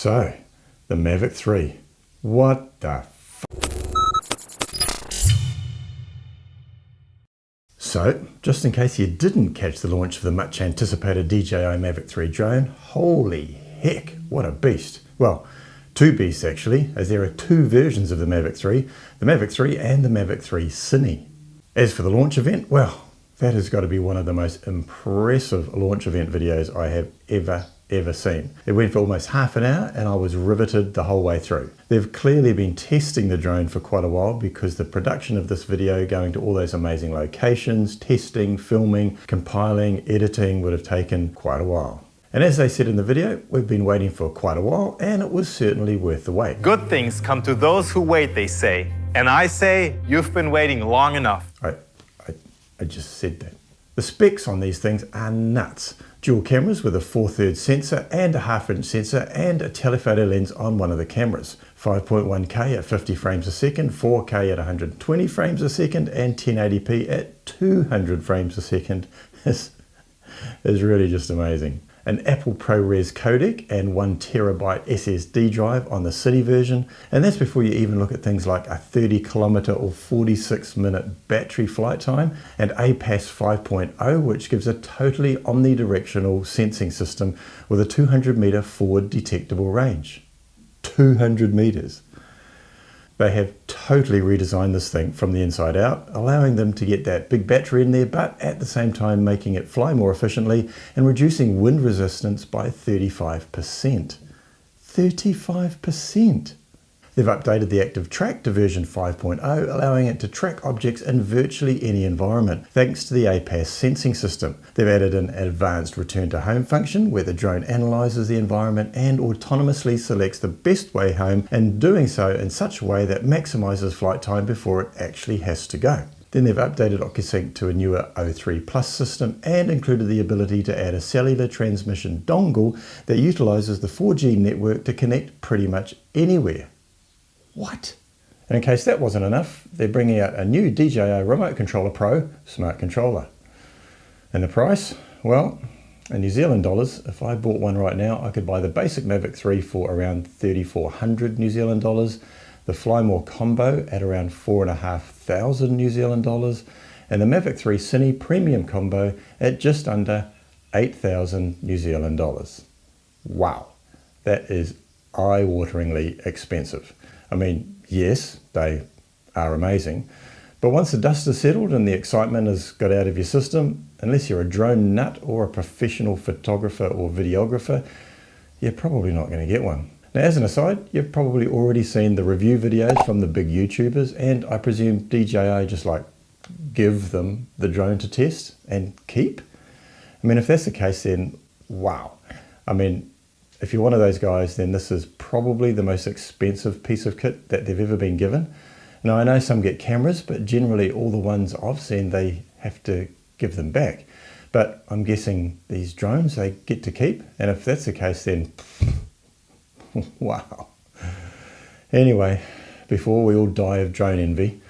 So, the Mavic 3. What the f... So, just in case you didn't catch the launch of the much anticipated DJI Mavic 3 drone, holy heck, what a beast. Well, two beasts actually, as there are two versions of the Mavic 3, the Mavic 3 and the Mavic 3 Cine. As for the launch event, well, that has got to be one of the most impressive launch event videos I have ever seen. It went for almost half an hour and I was riveted the whole way through. They've clearly been testing the drone for quite a while, because the production of this video, going to all those amazing locations, testing, filming, compiling, editing, would have taken quite a while. And as they said in the video, we've been waiting for quite a while, and it was certainly worth the wait. Good things come to those who wait, they say. And I say, you've been waiting long enough. I just said that. The specs on these things are nuts. Dual cameras with a 4/3 sensor and a 1/2 inch sensor and a telephoto lens on one of the cameras. 5.1K at 50 frames a second, 4K at 120 frames a second, and 1080p at 200 frames a second is really just amazing. An Apple ProRes codec and 1TB SSD drive on the City version, and that's before you even look at things like a 30km or 46-minute battery flight time, and APAS 5.0, which gives a totally omnidirectional sensing system with a 200-meter forward detectable range. 200 meters. They have totally redesigned this thing from the inside out, allowing them to get that big battery in there, but at the same time making it fly more efficiently and reducing wind resistance by 35%. 35%! They've updated the active track to version 5.0, allowing it to track objects in virtually any environment, thanks to the APAS sensing system. They've added an advanced return to home function, where the drone analyzes the environment and autonomously selects the best way home, and doing so in such a way that maximizes flight time before it actually has to go. Then they've updated OcuSync to a newer O3 Plus system and included the ability to add a cellular transmission dongle that utilizes the 4G network to connect pretty much anywhere. What? And in case that wasn't enough, they're bringing out a new DJI Remote Controller Pro Smart Controller. And the price? Well, in New Zealand dollars, if I bought one right now, I could buy the basic Mavic 3 for around 3,400 New Zealand dollars, the Fly More Combo at around 4,500 New Zealand dollars, and the Mavic 3 Cine Premium Combo at just under 8,000 New Zealand dollars. Wow, that is eye-wateringly expensive. I mean, yes, they are amazing, but once the dust has settled and the excitement has got out of your system, unless you're a drone nut or a professional photographer or videographer, you're probably not going to get one. Now, as an aside, you've probably already seen the review videos from the big YouTubers, and I presume DJI just give them the drone to test and keep. I mean, if that's the case, then wow. I mean, if you're one of those guys, then this is probably the most expensive piece of kit that they've ever been given. Now, I know some get cameras, but generally all the ones I've seen, they have to give them back. But I'm guessing these drones, they get to keep. And if that's the case, then wow. Anyway, before we all die of drone envy,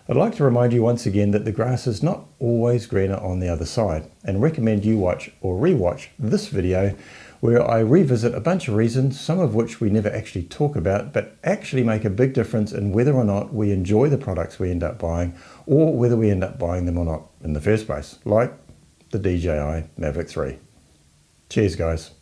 I'd like to remind you once again that the grass is not always greener on the other side, and recommend you watch or rewatch this video, where I revisit a bunch of reasons, some of which we never actually talk about, but actually make a big difference in whether or not we enjoy the products we end up buying, or whether we end up buying them or not in the first place, like the DJI Mavic 3. Cheers, guys.